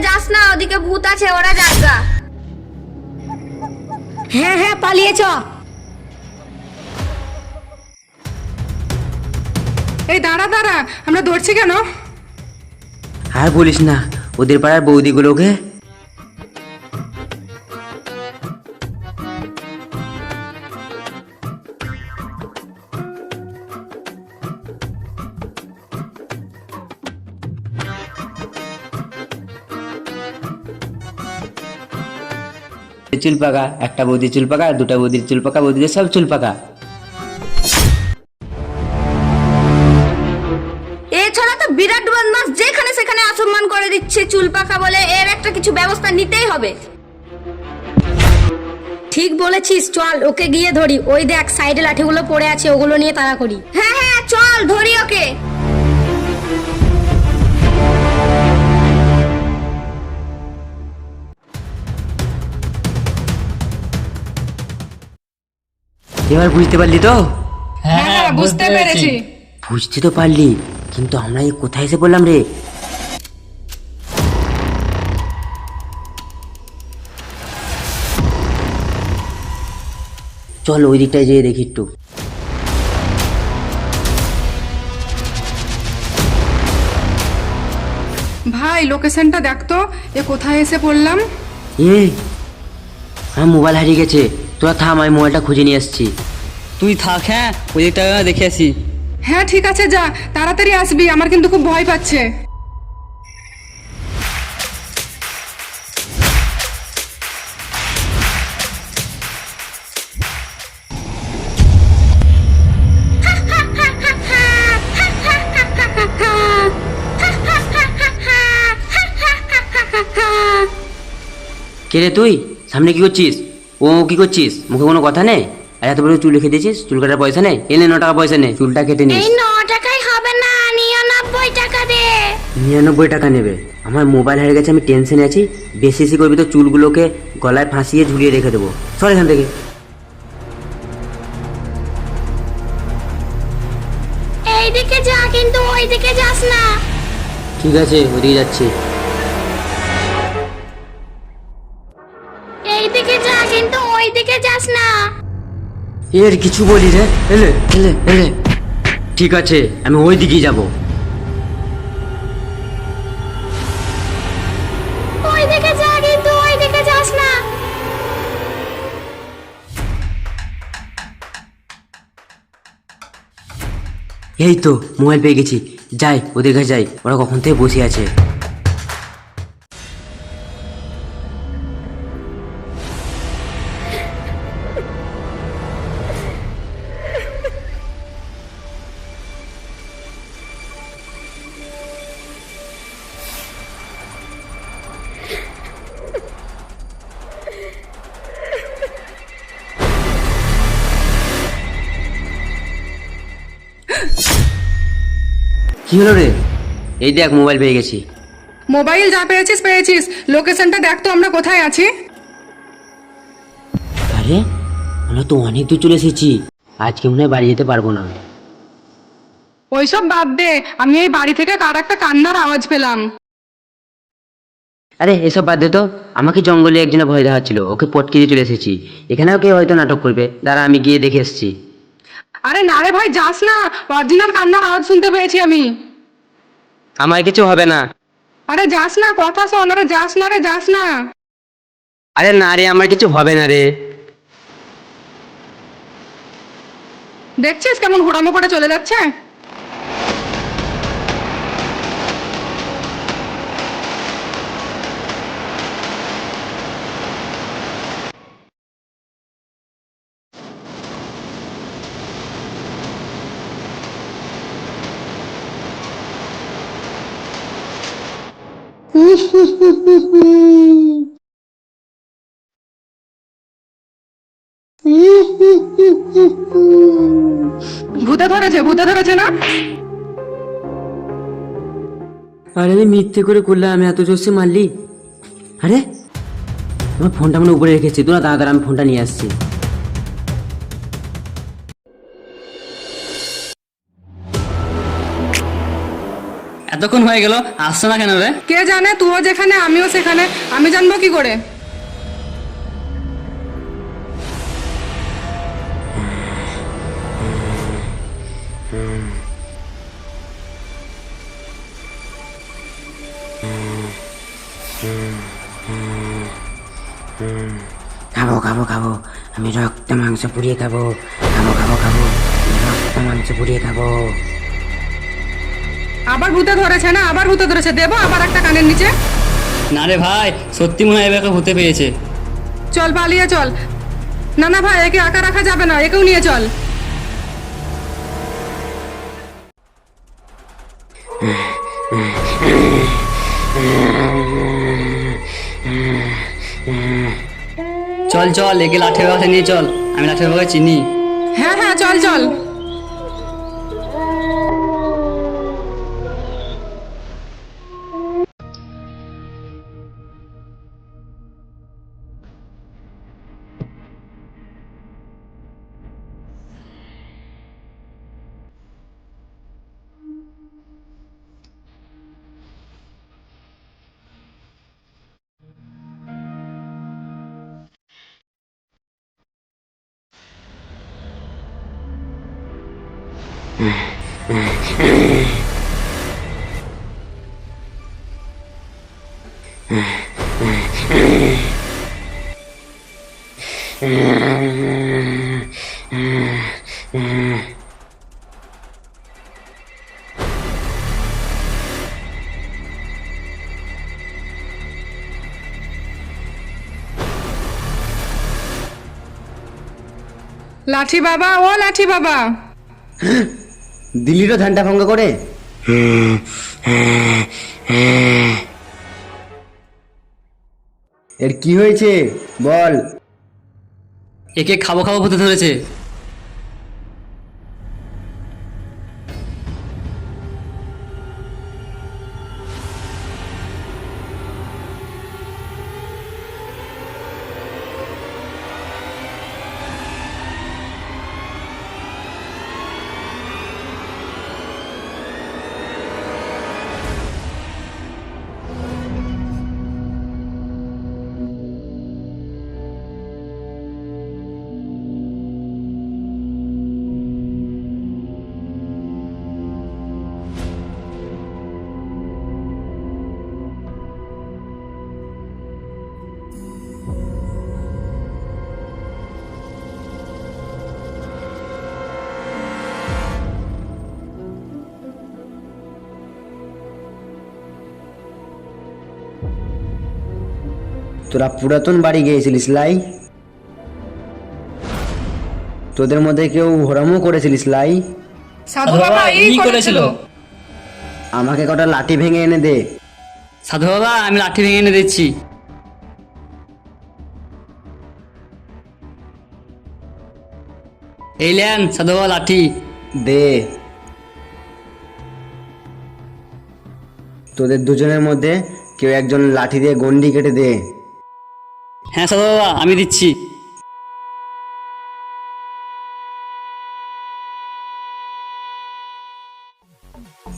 যাস না, ওদিকে ভূত আছে, ওরা যাগা। হ্যাঁ হ্যাঁ পালিয়ে চ। এই দাঁড়া দাঁড়া, আমরা ধরছি কেন? আর বলিস না, ওদের পাড়ার বৌদিগুলোকে চুল পাকা, একটা বৌদির চুল পাকা, দুটা বৌদির চুল পাকা, বৌদিদের সব চুল পাকা। এছাড়া তো বিরাট বদমাস, যেখানে সেখানে অসম্মান করে দিচ্ছে চুল পাকা বলে। এর একটা কিছু ব্যবস্থা নিতেই হবে। ঠিক বলেছিস, চল ওকে গিয়ে ধরি। ওই দেখ সাইডে লাঠিগুলো পড়ে আছে, ওগুলো নিয়ে তাড়া করি। হ্যাঁ হ্যাঁ চল ধরি ওকে। এবার বুঝতে পারলি তো? হ্যাঁ হ্যাঁ বুঝতে পেরেছি। বুঝতে তো পারলি, কিন্তু আমরা এই কোথায় এসে পড়লাম রে? চল ওই দিকটায় যেয়ে দেখি একটু। ভাই লোকেশনটা দেখ তো, এ কোথায় এসে পড়লাম? আমার মোবাইল হারিয়ে গেছে, তোরা থাম, আমি মোবাইলটা খুঁজে নিয়ে আসছি। তুই থাক, হ্যাঁ ওই দিকটা দেখে আসি। হ্যাঁ ঠিক আছে, যা তাড়াতাড়ি আসবি, আমার কিন্তু খুব ভয় পাচ্ছে। কে রে তুই? সামনে কি করছিস? ও কি করছিস? মুখে কোনো কথা নেই? আর এত বড় চুল রেখে দিয়েছিস, চুল কাটার পয়সা নেই? এনে 9 টাকা পয়সা নেই, চুলটা কেটে নিস। এই 9 টাকায় হবে না, 99 টাকা দে। 99 টাকা নেবে? আমার মোবাইল হারিয়ে গেছে, আমি টেনশনে আছি। বেশি বেশি করবি তো চুলগুলোকে গলায় ফাঁসিয়ে ঝুলিয়ে রেখে দেবো। সর এখান থেকে। এইদিকে যা, কিন্তু ওইদিকে যাস না। ঠিক আছে, ওদিকে যাচ্ছি। এইদিকে যা, কিন্তু ওইদিকে যাস না। এর কিছু বলি রে? এলে এলে এলে। ঠিক আছে, আমি ওই দিকেই যাবো। ওইদিকে যা, কিন্তু ওইদিকে যাস না। এই তো মোবাইল পেয়ে গেছি, যাই ওদের কাছে যাই। ওরা কখন থেকে বসে আছে। কি হলো রে? এই দেখ মোবাইল পেয়ে গেছি। মোবাইল যা পেয়েছিস পেয়েছিস, লোকেশনটা দেখ তো আমরা কোথায় আছি। আরে আমরা তো অনেক দূর চলে এসেছি, আজকে মনে হয় বাড়ি যেতে পারবো না। ওইসব বাদ দে, আমি এই বাড়ি থেকে কার একটা কান্নার আওয়াজ পেলাম। আরে এসব বাদ দে তো, আমাকে জঙ্গলে একজনে ভয় দেখাচ্ছিল, ওকে পটকে দিয়ে চলে এসেছি। এখানেও কেউ হয়তো নাটক করবে, দাঁড়া আমি গিয়ে দেখে এসেছি। আরে না রে ভাই, যাস না, অরিজিনাল কান্নার আওয়াজ শুনতে পেয়েছি আমি। আমার কিছু হবে না। আরে যাস না, কথা শোন। আরে যাস না রে, যাস না। আরে না রে, আমার কিছু হবে না রে। দেখছিস কেমন হুড়ামো করে চলে যাচ্ছে। ভূতে ধরেছে, ভূতে ধরেছে না? আরে আমি মিথ্যে করে করলাম, আমি এত জোরসে মারলি। আরে আমার ফোনটা মানে উপরে রেখেছি, তোরা দাঁড়া, আমি ফোনটা নিয়ে আসছি। এত এতক্ষণ হয়ে গেল, আসছো না কেন রে? কে জানে, তুইও যেখানে আমিও সেখানে, আমি জানবো কি করে? খাবো খাবো খাবো, আমি রক্ত মাংস পুড়িয়ে খাবো। খাবো খাবো খাবো, আমি রক্ত মাংস পুড়িয়ে খাবো। আবার ভূতে ধরেছে না, আবার ভূতে ধরেছে, দেবো আবার একটা কানের নিচে। না রে ভাই, সত্যি মনে হয় এবার হতে পেয়েছে। চল পালিয়ে চল। না না ভাই, একে একা রাখা যাবে না, একেও নিয়ে চল। চল চল, একে লাঠি বাবাকে নিয়ে চল, আমি লাঠি বাবাকে চিনি। হ্যাঁ হ্যাঁ, চল চল। লাঠি বাবা, ও লাঠি বাবা। দিল্লিরও ধানটা ভঙ্গ করে। এর কি হয়েছে বল? একে খাবো খাবো হতে ধরেছে। তোরা পুরাতন বাড়ি গিয়েছিলিস লাই? তোদের মধ্যে কেউ হরামও করেছিলিস লাই? সাধু বাবা এই করেছিল। আমাকে কটা লাঠি ভেঙে এনে দে। সাধু বাবা, আমি লাঠি ভেঙে এনে দিচ্ছি। এই লেন সাধু বাবা লাঠি। দে। তোদের দুজনের মধ্যে কেউ একজন লাঠি দিয়ে গন্ডি কেটে দে। হ্যাঁ সাধু বাবা, আমি দিচ্ছি।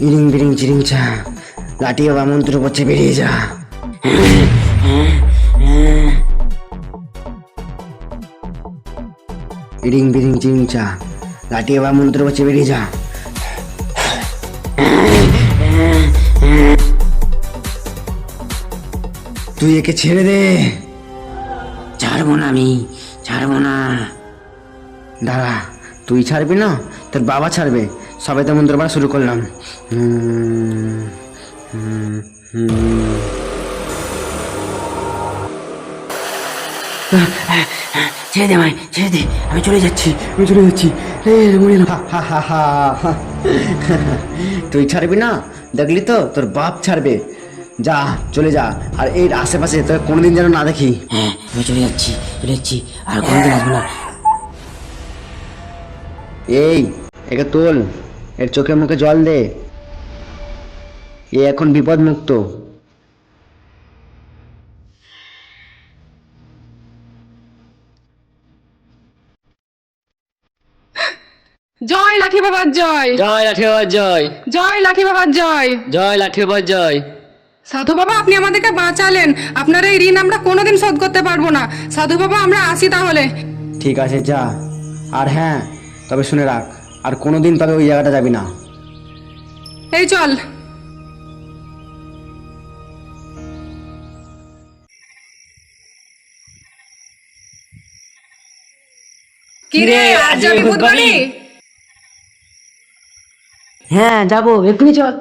ইরিং বিরিং চিরিং চা, লাঠি বাবা মন্ত্র পড়ছে, বেরিয়ে যা। ইরিং বিরিং চিরিং চা, লাঠি বাবা মন্ত্র পড়ছে, বেরিয়ে যা। তুই একে ছেড়ে দে। ছাড়বো না, আমি ছাড়বো না। দাঁড়া, তুই ছাড়বি না, তোর বাবা ছাড়বে। সবাই তো মন্ত্র পড়া শুরু করলাম। ছেড়ে দে আমায়, ছেড়ে দে, আমি চলে যাচ্ছি, আমি চলে যাচ্ছি। মরে না। তুই ছাড়বি না, দেখলি তো তোর বাপ ছাড়বে। যা, চলে যা, আর এর আশেপাশে তোর কোনোদিন যেন না দেখি। হ্যাঁ, আমি চলে যাচ্ছি, চলে যাচ্ছি, আর কোনোদিন আসবো না। এই, একে তোল, এর চোখে মুখে জল দে। এ এখন বিপদ মুক্ত। জয় লাঠি বাবার জয়। জয় লাঠি বাবার জয়। জয় লাঠি বাবার জয়। জয় লাঠি বাবার জয়। সাধু বাবা আপনি আমাদেরকে বাঁচালেন, আপনার এই ঋণ আমরা কোনোদিন শোধ করতে পারবো না। সাধু বাবা আমরা আসি তাহলে। ঠিক আছে যা। আর হ্যাঁ, তবে শুনে রাখ, আর কোনোদিন তবে ওই জায়গাটা যাবি না। এই চল। কি রে, আজ যাবি বুধবাড়ি? হ্যাঁ যাবো, এক্ষুনি চল।